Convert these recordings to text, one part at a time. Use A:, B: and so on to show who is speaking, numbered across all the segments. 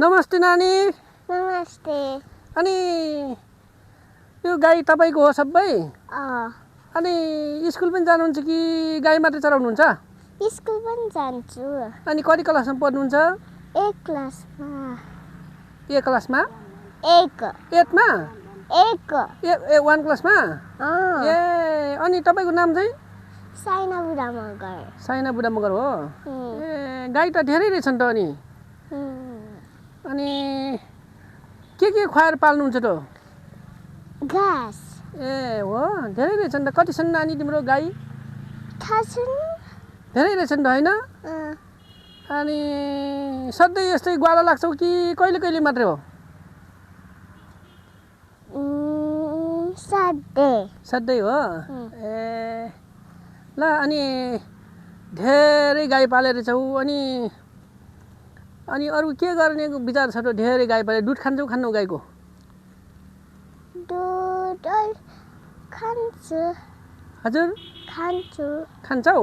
A: नमस्ते नानी।
B: नमस्ते।
A: अनि यो गाई तपाईको हो सबै? अनि स्कुल पनि जानुहुन्छ कि गाई मात्रै चराउनुहुन्छ?
B: स्कुल पनि जान्छु।
A: अनि कति क्लासमा पढ्नुहुन्छ?
B: 1 क्लासमा।
A: 1 क्लासमा?
B: 1
A: मा? 1 क्लासमा? ए अनि तपाईको नाम चाहिँ?
B: साइना बुढा मगर।
A: साइना बुढा मगर हो? ए गाई त धेरै रहेछन् त अनि। अनि के खुवाएर पाल्नुहुन्छ त?
B: घाँस।
A: ए हो, धेरै रहेछन् त। कति छन् नानी तिम्रो गाई?
B: थाहा छैन।
A: धेरै रहेछन् त हैन? अनि सधैँ यस्तै ग्वाला लाग्छौ कि कहिले कहिले मात्रै हो? सधैँ हो? ए ल अनि धेरै गाई पालेर छौ अनि अरु के गर्ने विचार छ त? धेरै गाई पाले दुध खान्छौ खान्नौ गाईको?
B: दुध खान्छु।
A: हजुर
B: खान्छु।
A: खान्छौ?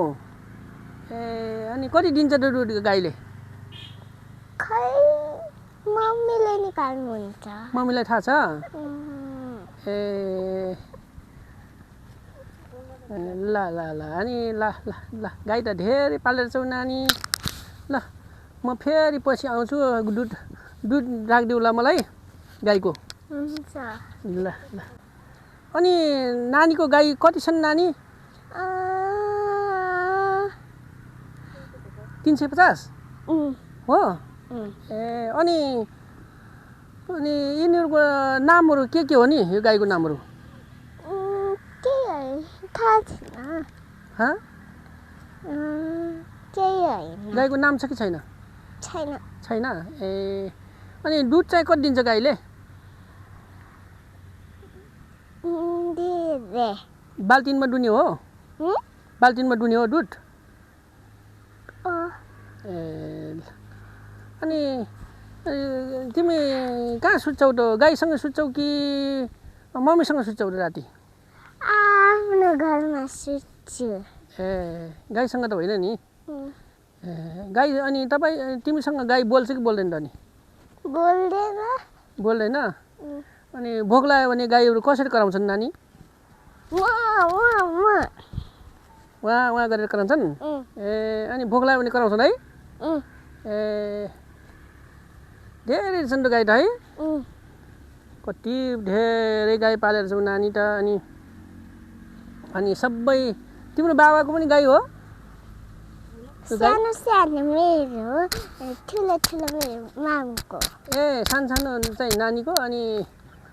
A: ए अनि कति दिन्छ त दुध गाईले?
B: खै मम्मीले निकाल्नुहुन्छ।
A: मम्मीलाई थाहा छ? ए ल ल ल अनि ल गाई त धेरै पालेर छौ नानी। ल म फेरि पछि आउँछु, दुध राखिदेऊ ल मलाई गाईको।
B: हुन्छ।
A: ल ल अनि नानीको गाई कति छन् नानी? 350? हो? ए अनि यिनीहरूको नामहरू के हो नि यो गाईको नामहरू?
B: थाहा छैन।
A: गाईको नाम छ कि छैन? छैन। ए अनि दुध चाहिँ कति दिन्छ गाईले? बाल्टिनमा दुने हो? बाल्टिनमा दुने हो दुध? ए अनि तिमी कहाँ सुत्छौ त? गाईसँग सुत्छौ कि मम्मीसँग सुत्छौ राति?
B: आफ्नो घरमा सुत्छु।
A: ए गाईसँग त होइन नि? ए गाई अनि तिमीसँग गाई बोल्छ कि बोल्दैन त अनि? बोल्दैन? अनि भोक लाग्यो भने गाईहरू कसरी कराउँछन् नानी? वहाँ गरेर कराउँछन्? ए अनि भोक लाग्यो भने कराउँछन् है? ए धेरै छन् त गाई त है? कति धेरै गाई पालेर छौ नानी त। अनि सबै तिम्रो बाबाको पनि गाई हो?
B: सानो मेरो, ठुलो मेरो मामुको।
A: ए सानो चाहिँ नानीको अनि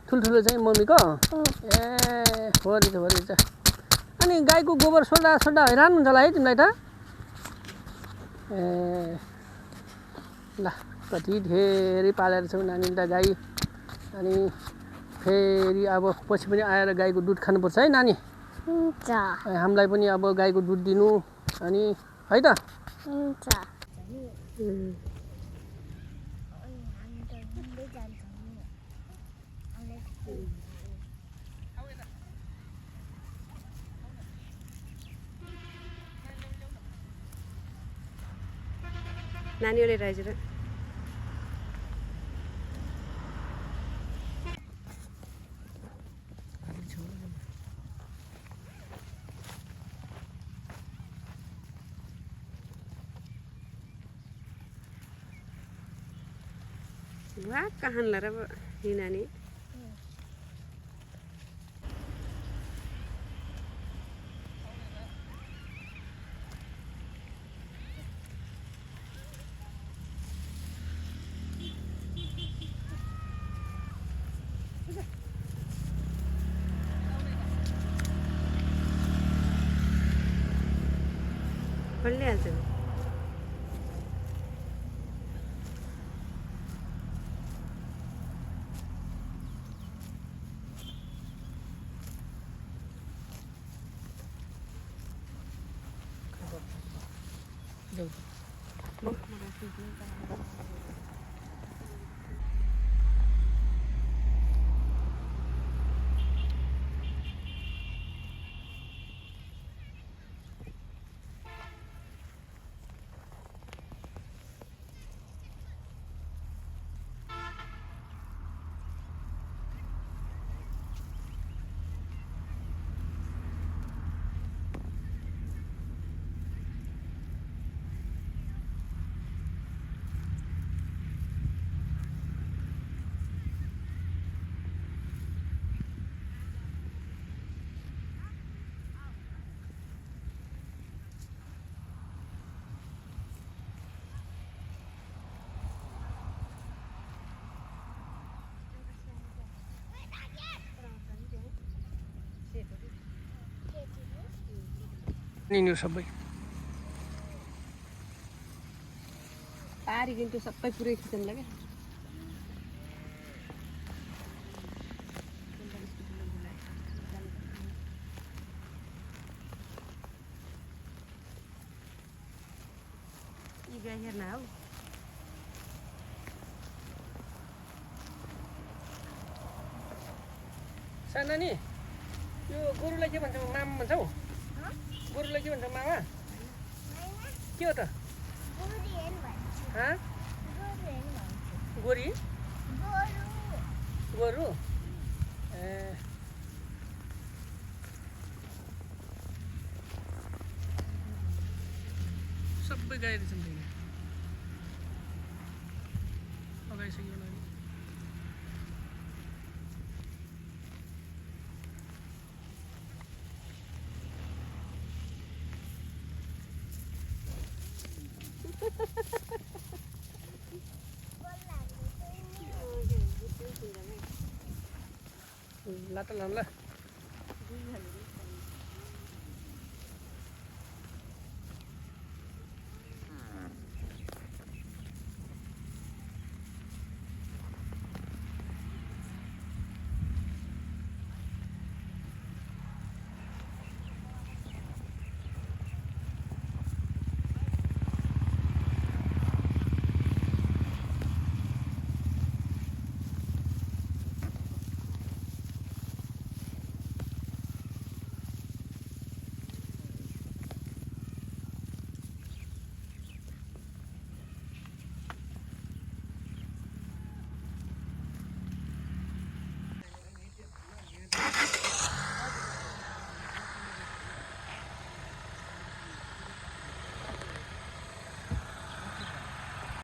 A: ठुल्ठुलो चाहिँ मम्मीको? ए हो रहेछ। अनि गाईको गोबर सोड्दा हैरान हुन्छ होला है तिमीलाई त? ए ल कति धेरै पालेर छौ नानी त गाई। अनि फेरि अब पछि पनि आएर गाईको दुध खानुपर्छ है नानी?
B: हुन्छ।
A: हामीलाई पनि अब गाईको दुध दिनु अनि है त?
B: हुन्छ।
C: नानीले राइजर वाह कहां ला रहा ये नानी? पढ़ले हाल्छ नि।
A: यिनीहरू सबै
C: पारिकन त्यो सबै पुरै किचनला क्या यी गाई हेर्न हौ
A: साना नि यो गोरुलाई के भन्छ मामा भन्छौ गोरुलाई के भन्छ मामा के हो त गोरी गोरु ए सबै गाईहरू छन् त्यही लगाइसक्यो होला ल त ल